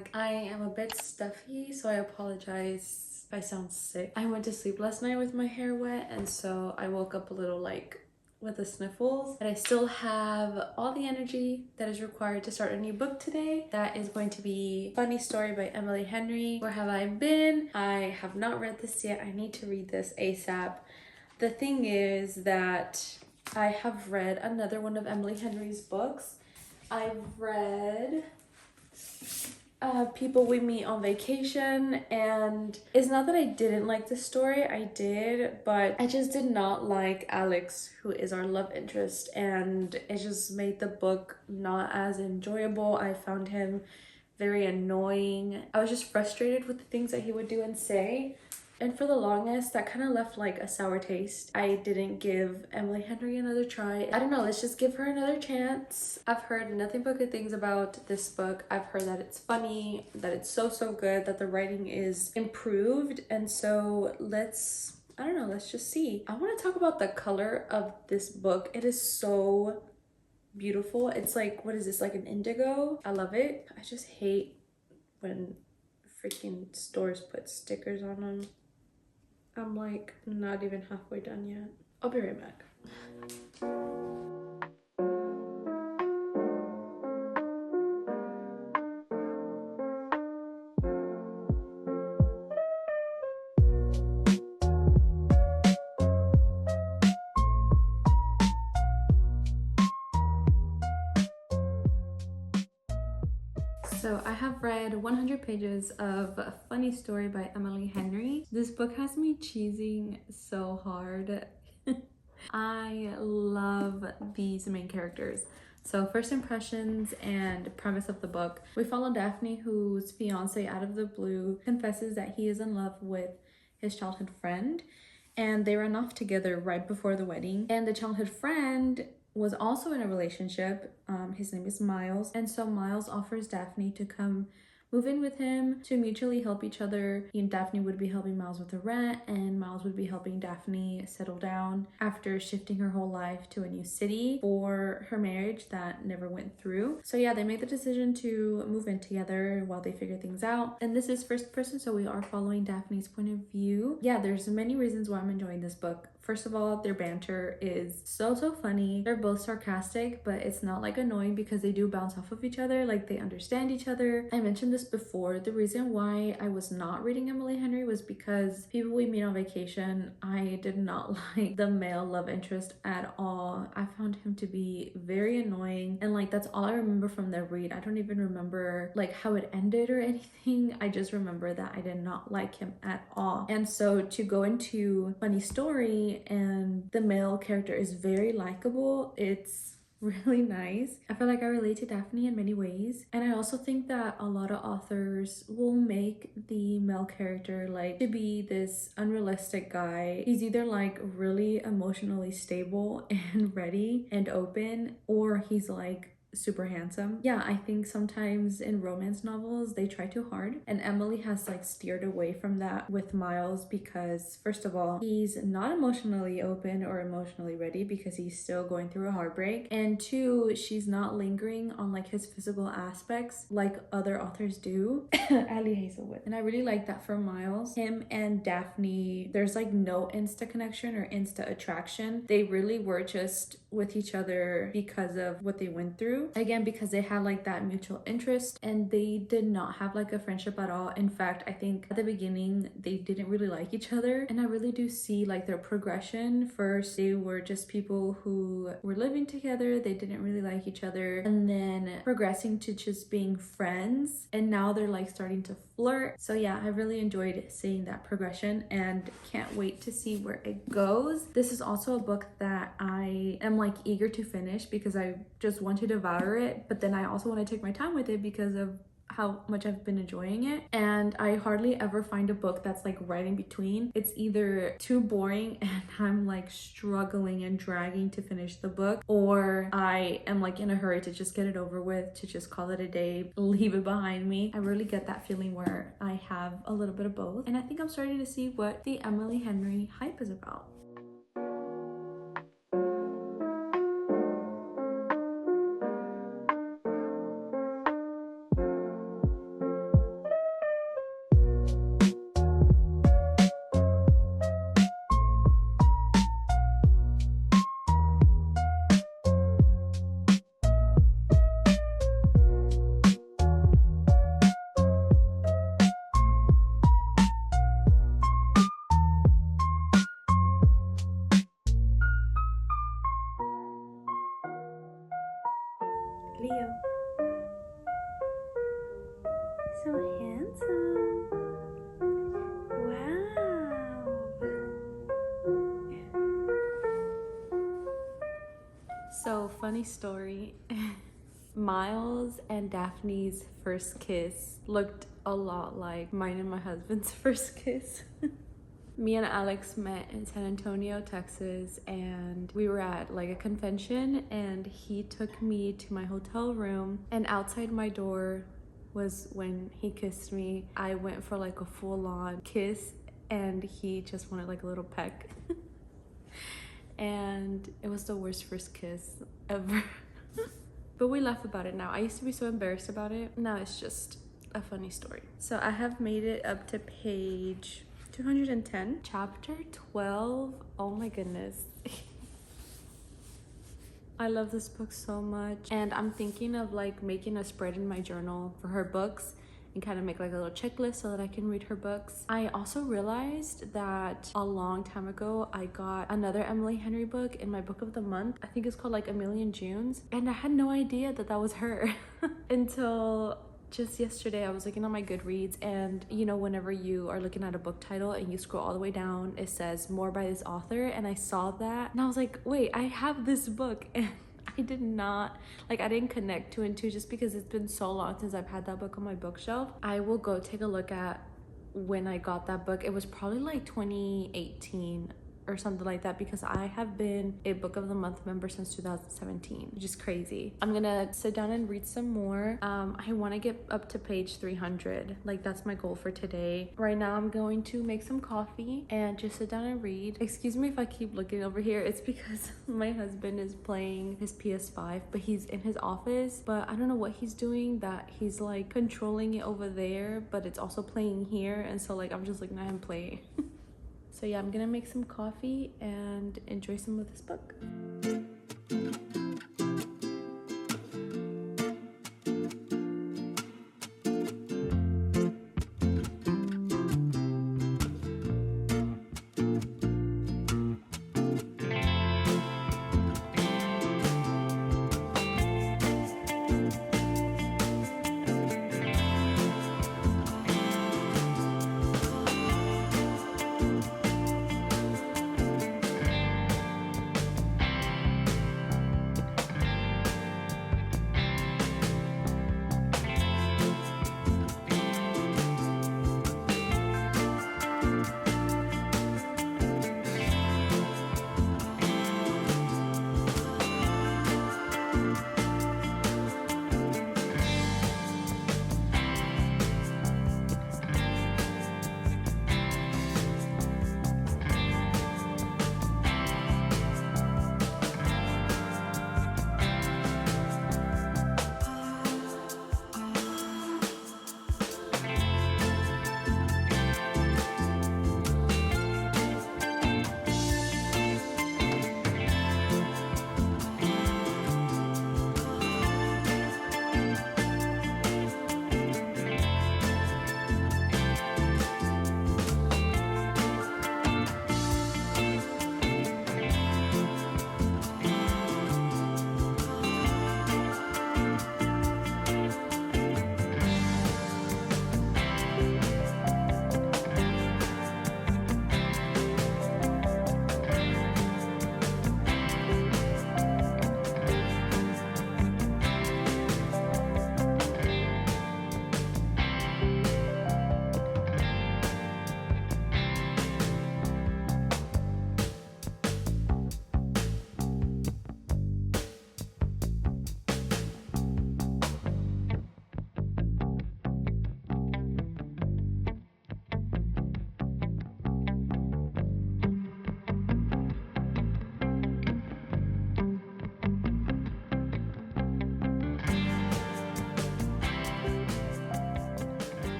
back. I am a bit stuffy, so I apologize if I sound sick. I went to sleep last night with my hair wet, and so I woke up a little like with the sniffles, but I still have all the energy that is required to start a new book today. That is going to be Funny Story by Emily Henry. Where have I been? I have not read this yet. I need to read this ASAP. The thing is that I have read another one of Emily Henry's books. I've read People We Meet on Vacation, and it's not that I didn't like the story, I did, but I just did not like Alex, who is our love interest, and it just made the book not as enjoyable. I found him very annoying. I was just frustrated with the things that he would do and say. And for the longest, that kind of left like a sour taste. I didn't give Emily Henry another try. I don't know, let's just give her another chance. I've heard nothing but good things about this book. I've heard that it's funny, that it's so good, that the writing is improved. And so I don't know, let's just see. I want to talk about the color of this book. It is so beautiful. It's like, what is this, like an indigo? I love it. I just hate when freaking stores put stickers on them. I'm like not even halfway done yet. I'll be right back. So I have read 100 pages of A Funny Story by Emily Henry. This book has me cheesing so hard. I love these main characters. So first impressions and premise of the book. We follow Daphne, whose fiance out of the blue confesses that he is in love with his childhood friend, and they run off together right before the wedding. And the childhood friend was also in a relationship. His name is Miles, and so Miles offers Daphne to come move in with him to mutually help each other. He and Daphne would be helping Miles with the rent, and Miles would be helping Daphne settle down after shifting her whole life to a new city for her marriage that never went through. So yeah, they made the decision to move in together while they figure things out. And this is first person, so we are following Daphne's point of view. Yeah, there's many reasons why I'm enjoying this book. First of all, their banter is so funny. They're both sarcastic, but it's not like annoying because they do bounce off of each other. Like, they understand each other. I mentioned this before. The reason why I was not reading Emily Henry was because People We Meet on Vacation, I did not like the male love interest at all. I found him to be very annoying, and like that's all I remember from the read. I don't even remember like how it ended or anything. I just remember that I did not like him at all. And so to go into Funny Story, and the male character is very likable. It's really nice. I feel like I relate to Daphne in many ways, and I also think that a lot of authors will make the male character like to be this unrealistic guy. He's either like really emotionally stable and ready and open, or he's like super handsome. Yeah, I think sometimes in romance novels they try too hard, and Emily has like steered away from that with Miles because first of all, he's not emotionally open or emotionally ready because he's still going through a heartbreak, and two, she's not lingering on like his physical aspects like other authors do. Ali Hazelwood. And I really like that for Miles. Him and Daphne, there's like no insta connection or insta attraction. They really were just with each other because of what they went through. Again, because they had like that mutual interest, and they did not have like a friendship at all. In fact, I think at the beginning they didn't really like each other, and I really do see like their progression. First, they were just people who were living together, they didn't really like each other, and then progressing to just being friends, and now they're like starting to flirt. So yeah, I really enjoyed seeing that progression and can't wait to see where it goes. This is also a book that I am like eager to finish because I just want to devour it, but then I also want to take my time with it because of how much I've been enjoying it. And I hardly ever find a book that's like right in between. It's either too boring and I'm like struggling and dragging to finish the book, or I am like in a hurry to just get it over with, to just call it a day, leave it behind me. I really get that feeling where I have a little bit of both, and I think I'm starting to see what the Emily Henry hype is about. funny story. Miles and Daphne's first kiss looked a lot like mine and my husband's first kiss. Me and Alex met in San Antonio, Texas, and we were at like a convention, and he took me to my hotel room, and outside my door was when he kissed me. I went for like a full-on kiss, and he just wanted like a little peck. And it was the worst first kiss ever. But we laugh about it now. I used to be so embarrassed about it. Now it's just a funny story. So I have made it up to page 210. Chapter 12. Oh my goodness. I love this book so much. And I'm thinking of like making a spread in my journal for her books and kind of make like a little checklist so that I can read her books. I also realized that a long time ago I got another Emily Henry book in my book of the month. I think it's called like A Million Junes, and I had no idea that that was her until just yesterday. I was looking on my Goodreads, and you know, whenever you are looking at a book title and you scroll all the way down, it says more by this author, and I saw that and I was like, wait, I have this book. And I did not, like, I didn't connect two and two just because it's been so long since I've had that book on my bookshelf. I will go take a look at when I got that book. It was probably like 2018 or something like that, because I have been a book of the month member since 2017, which is crazy. I'm gonna sit down and read some more. I want to get up to page 300. Like, that's my goal for today. Right now I'm going to make some coffee and just sit down and read. Excuse me if I keep looking over here. It's because my husband is playing his PS5, but he's in his office, but I don't know what he's doing, that he's like controlling it over there, but it's also playing here, and so like I'm just looking at him play. So yeah, I'm gonna make some coffee and enjoy some of this book.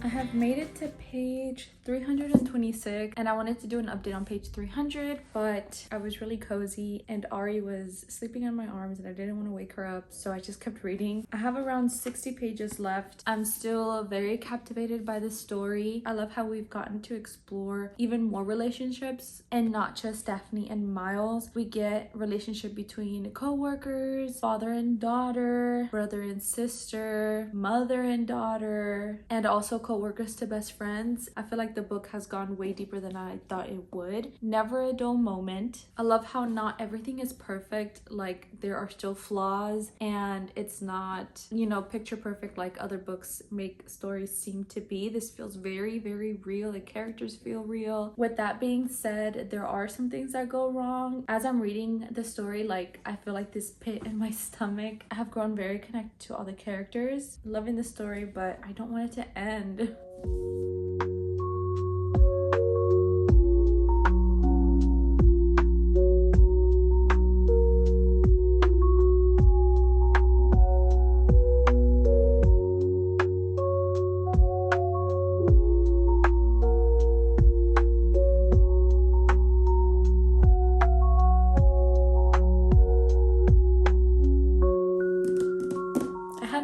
I have made it to page 326, and I wanted to do an update on page 300, but I was really cozy and Ari was sleeping on my arms and I didn't want to wake her up, so I just kept reading. I have around 60 pages left. I'm still very captivated by the story. I love how we've gotten to explore even more relationships, and not just Daphne and Miles. We get relationship between co-workers, father and daughter, brother and sister, mother and daughter, and also co-workers to best friends. I feel like the book has gone way deeper than I thought it would. Never a dull moment. I love how not everything is perfect. Like, there are still flaws, and it's not, you know, picture perfect like other books make stories seem to be. This feels very, very real. The characters feel real. With that being said, there are some things that go wrong. As I'm reading the story, like, I feel like this pit in my stomach. I have grown very connected to all the characters. Loving the story, but I don't want it to end.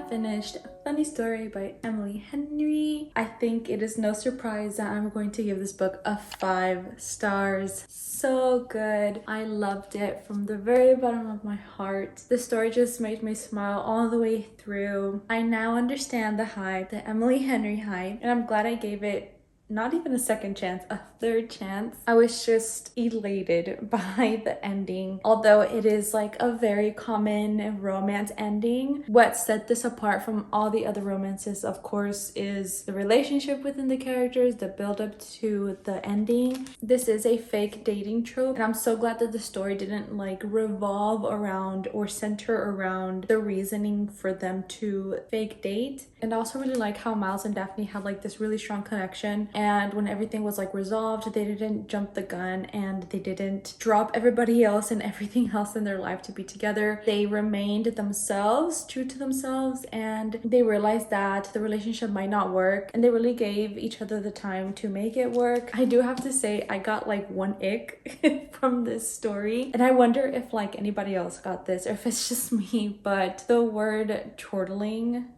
Finished Funny Story by Emily Henry. I think it is no surprise that I'm going to give this book a 5 stars. So good. I loved it from the very bottom of my heart. The story just made me smile all the way through. I now understand the hype, the Emily Henry hype, and I'm glad I gave it not even a second chance, a third chance. I was just elated by the ending. Although it is like a very common romance ending, what set this apart from all the other romances, of course, is the relationship within the characters, the build up to the ending. This is a fake dating trope, and I'm so glad that the story didn't like revolve around or center around the reasoning for them to fake date. And I also really like how Miles and Daphne had like this really strong connection, and when everything was like resolved, they didn't jump the gun and they didn't drop everybody else and everything else in their life to be together. They remained themselves, true to themselves, and they realized that the relationship might not work, and they really gave each other the time to make it work. I do have to say, I got like one ick from this story, and I wonder if like anybody else got this or if it's just me, but the word chortling,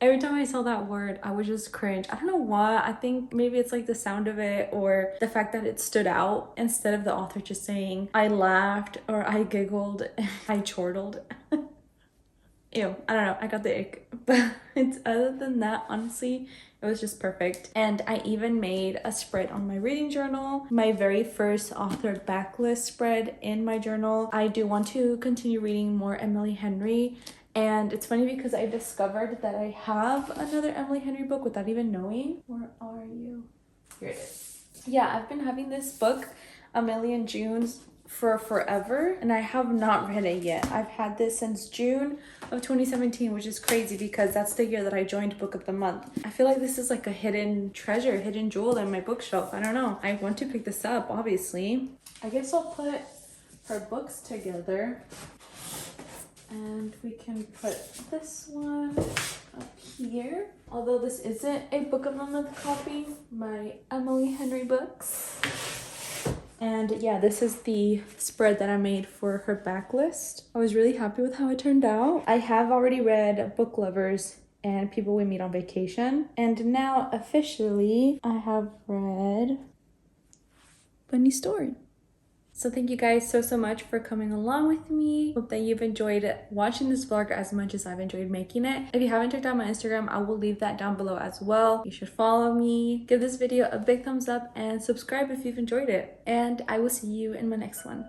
every time I saw that word, I would just cringe. I don't know why. I think maybe it's like the sound of it or the fact that it stood out instead of the author just saying, I laughed or I giggled, I chortled. Ew, I don't know. I got the ick. But other than that, honestly, it was just perfect. And I even made a spread on my reading journal, my very first authored backlist spread in my journal. I do want to continue reading more Emily Henry. And it's funny because I discovered that I have another Emily Henry book without even knowing. Where are you? Here it is. Yeah, I've been having this book, A Million Junes, for forever, and I have not read it yet. I've had this since June of 2017, which is crazy because that's the year that I joined Book of the Month. I feel like this is like a hidden treasure, hidden jewel in my bookshelf. I don't know. I want to pick this up, obviously. I guess I'll put her books together. And we can put this one up here. Although this isn't a Book of the Month copy, my Emily Henry books. And yeah, this is the spread that I made for her backlist. I was really happy with how it turned out. I have already read Book Lovers and People We Meet on Vacation. And now officially I have read Funny Story. So thank you guys so much for coming along with me. Hope that you've enjoyed watching this vlog as much as I've enjoyed making it. If you haven't checked out my Instagram, I will leave that down below as well. You should follow me, give this video a big thumbs up, and subscribe if you've enjoyed it. And I will see you in my next one.